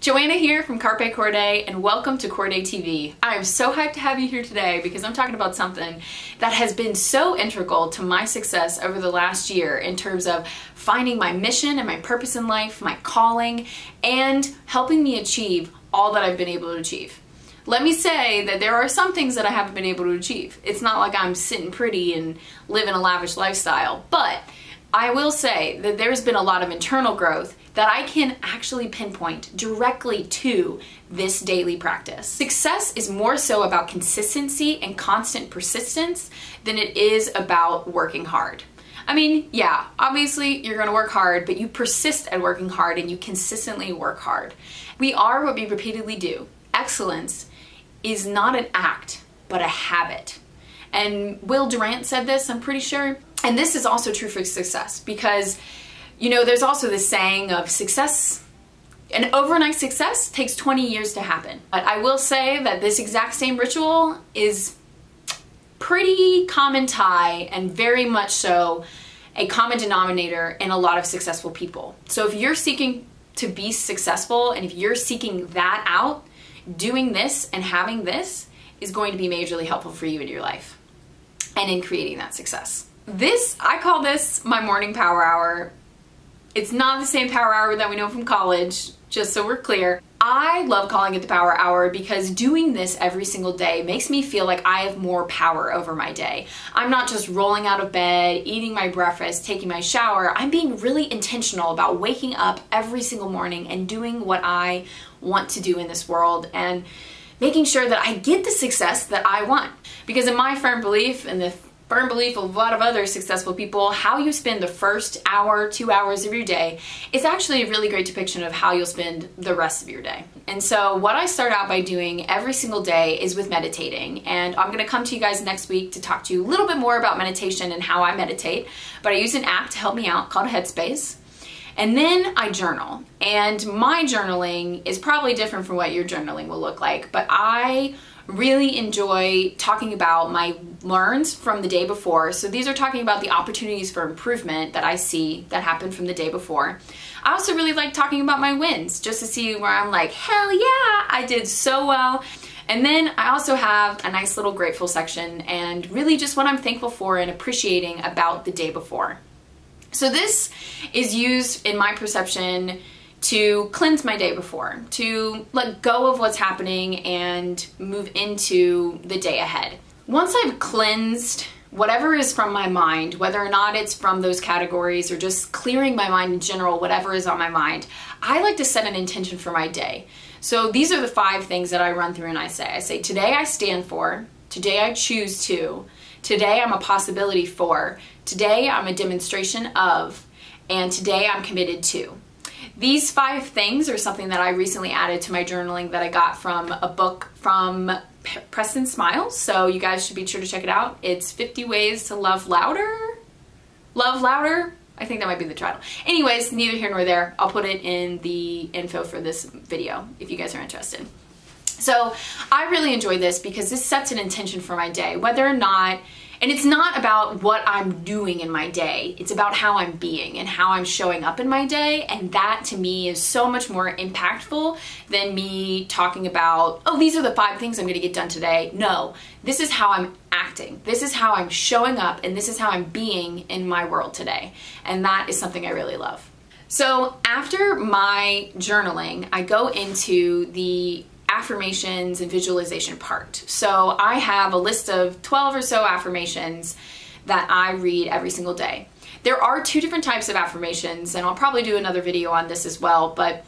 Joanna here from Carpe Corde, and welcome to CordeTV. I am so hyped to have you here today because I'm talking about something that has been so integral to my success over the last year in terms of finding my mission and my purpose in life, my calling, and helping me achieve all that I've been able to achieve. Let me say that there are some things that I haven't been able to achieve. It's not like I'm sitting pretty and living a lavish lifestyle, but I will say that there's been a lot of internal growth that I can actually pinpoint directly to this daily practice. Success is more so about consistency and constant persistence than it is about working hard. I mean, yeah, obviously you're gonna work hard, but you persist at working hard and you consistently work hard. We are what we repeatedly do. Excellence is not an act, but a habit. And Will Durant said this, I'm pretty sure. And this is also true for success because, you know, there's also this saying of success, an overnight success takes 20 years to happen. But I will say that this exact same ritual is pretty common tie and very much so a common denominator in a lot of successful people. So if you're seeking to be successful and if you're seeking that out, doing this and having this is going to be majorly helpful for you in your life and in creating that success. I call this my morning power hour. It's not the same power hour that we know from college, just so we're clear. I love calling it the power hour because doing this every single day makes me feel like I have more power over my day. I'm not just rolling out of bed, eating my breakfast, taking my shower. I'm being really intentional about waking up every single morning and doing what I want to do in this world and making sure that I get the success that I want. Because in my firm belief, and the firm belief of a lot of other successful people, how you spend the first hour, 2 hours of your day is actually a really great depiction of how you'll spend the rest of your day. And so what I start out by doing every single day is with meditating. And I'm gonna come to you guys next week to talk to you a little bit more about meditation and how I meditate. But I use an app to help me out called Headspace. And then I journal. And my journaling is probably different from what your journaling will look like, but I really enjoy talking about my learns from the day before. So these are talking about the opportunities for improvement that I see that happened from the day before. I also really like talking about my wins, just to see where I'm like, hell yeah, I did so well. And then I also have a nice little grateful section and really just what I'm thankful for and appreciating about the day before. So this is used in my perception to cleanse my day before, to let go of what's happening and move into the day ahead. Once I've cleansed whatever is from my mind, whether or not it's from those categories or just clearing my mind in general, whatever is on my mind, I like to set an intention for my day. So these are the 5 things that I run through and I say, today I stand for, today I choose to, today I'm a possibility for, today I'm a demonstration of, and today I'm committed to. These 5 things are something that I recently added to my journaling that I got from a book from Preston Smiles, so you guys should be sure to check it out. It's 50 Ways to Love Louder? Love Louder? I think that might be the title. Anyways, neither here nor there. I'll put it in the info for this video if you guys are interested. So I really enjoy this because this sets an intention for my day, whether or not, and it's not about what I'm doing in my day, it's about how I'm being and how I'm showing up in my day, and that to me is so much more impactful than me talking about, oh, these are the 5 things I'm gonna get done today. No, this is how I'm acting, this is how I'm showing up, and this is how I'm being in my world today, and that is something I really love. So after my journaling, I go into the affirmations and visualization part. So I have a list of 12 or so affirmations that I read every single day. There are 2 different types of affirmations, and I'll probably do another video on this as well, but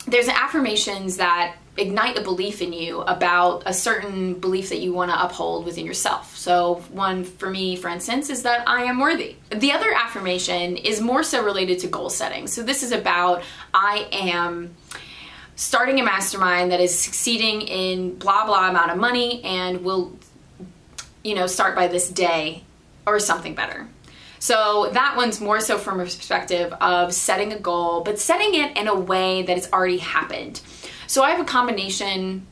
there's affirmations that ignite a belief in you about a certain belief that you want to uphold within yourself. So one for me, for instance, is that I am worthy. The other affirmation is more so related to goal setting. So this is about I am starting a mastermind that is succeeding in blah blah amount of money and will, you know, start by this day or something better. So that one's more so from a perspective of setting a goal, but setting it in a way that it's already happened. So I have a combination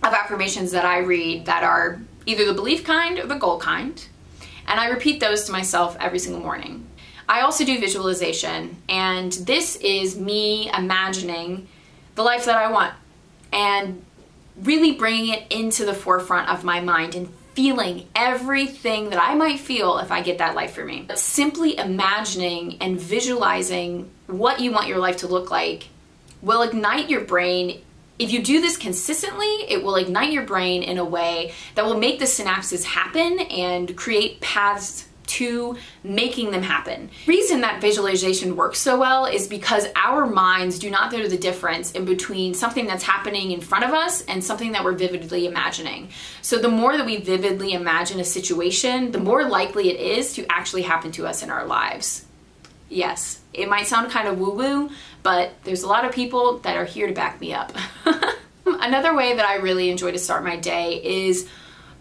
of affirmations that I read that are either the belief kind or the goal kind, and I repeat those to myself every single morning. I also do visualization, and this is me imagining the life that I want, and really bringing it into the forefront of my mind and feeling everything that I might feel if I get that life for me. Simply imagining and visualizing what you want your life to look like will ignite your brain. If you do this consistently, it will ignite your brain in a way that will make the synapses happen and create paths to making them happen. The reason that visualization works so well is because our minds do not know the difference in between something that's happening in front of us and something that we're vividly imagining. So the more that we vividly imagine a situation, the more likely it is to actually happen to us in our lives. Yes, it might sound kind of woo-woo, but there's a lot of people that are here to back me up. Another way that I really enjoy to start my day is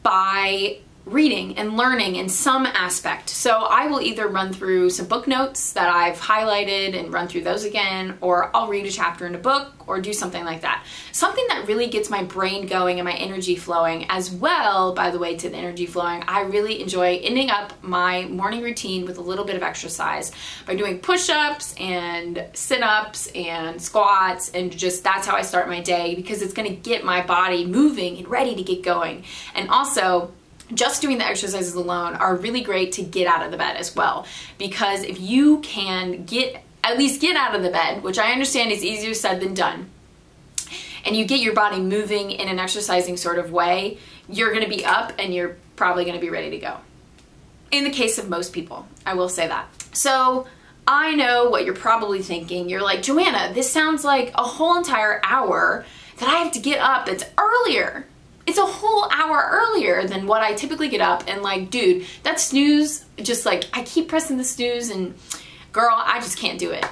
by reading and learning in some aspect. So I will either run through some book notes that I've highlighted and run through those again, or I'll read a chapter in a book or do something like that. Something that really gets my brain going and my energy flowing as well. By the way, to the energy flowing, I really enjoy ending up my morning routine with a little bit of exercise by doing push-ups and sit-ups and squats, and just that's how I start my day, because it's going to get my body moving and ready to get going. And also, just doing the exercises alone are really great to get out of the bed as well, because if you can at least get out of the bed, which I understand is easier said than done, and you get your body moving in an exercising sort of way, you're going to be up and you're probably going to be ready to go. In the case of most people, I will say that. So I know what you're probably thinking. You're like, Joanna, this sounds like a whole entire hour that I have to get up that's earlier. It's a whole hour earlier than what I typically get up, and like, dude, that snooze, just like, I keep pressing the snooze, and girl, I just can't do it.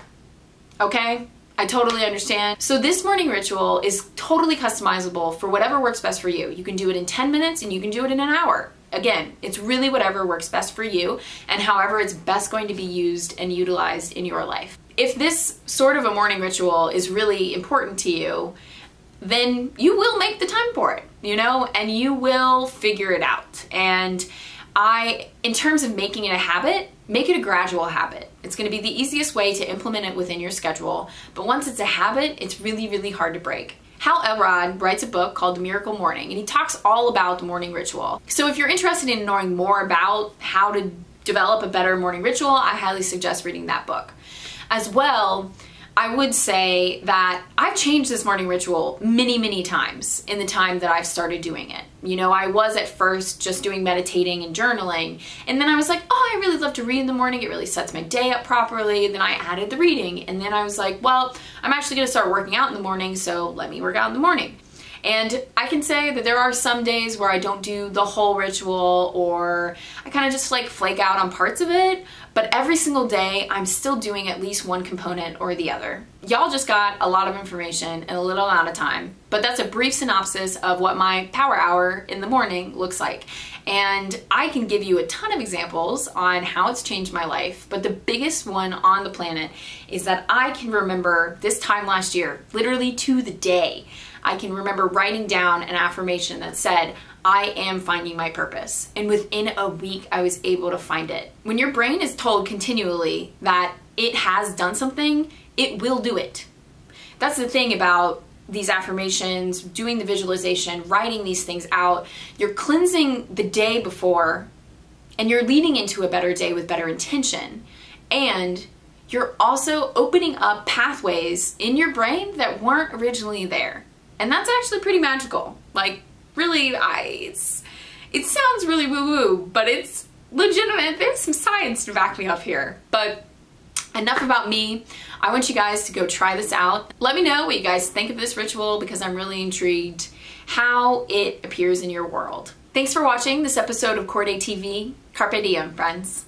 Okay? I totally understand. So this morning ritual is totally customizable for whatever works best for you. You can do it in 10 minutes and you can do it in an hour. Again, it's really whatever works best for you and however it's best going to be used and utilized in your life. If this sort of a morning ritual is really important to you, then you will make the time for it, you know, and you will figure it out. And in terms of making it a habit, make it a gradual habit. It's going to be the easiest way to implement it within your schedule. But once it's a habit, it's really, really hard to break. Hal Elrod writes a book called The Miracle Morning, and he talks all about the morning ritual. So if you're interested in knowing more about how to develop a better morning ritual, I highly suggest reading that book. As well, I would say that I've changed this morning ritual many, many times in the time that I've started doing it. You know, I was at first just doing meditating and journaling, and then I was like, oh, I really love to read in the morning. It really sets my day up properly. Then I added the reading, and then I was like, well, I'm actually going to start working out in the morning, so let me work out in the morning. And I can say that there are some days where I don't do the whole ritual, or I kind of just like flake out on parts of it, but every single day I'm still doing at least one component or the other. Y'all just got a lot of information in a little amount of time, but that's a brief synopsis of what my power hour in the morning looks like. And I can give you a ton of examples on how it's changed my life, but the biggest one on the planet is that I can remember this time last year, literally to the day, I can remember writing down an affirmation that said, I am finding my purpose. And within a week, I was able to find it. When your brain is told continually that it has done something, it will do it. That's the thing about these affirmations, doing the visualization, writing these things out. You're cleansing the day before, and you're leading into a better day with better intention. And you're also opening up pathways in your brain that weren't originally there. And that's actually pretty magical. Like, really, it sounds really woo-woo, but it's legitimate. There's some science to back me up here. But enough about me. I want you guys to go try this out. Let me know what you guys think of this ritual, because I'm really intrigued how it appears in your world. Thanks for watching this episode of CordeTV. Carpe diem, friends.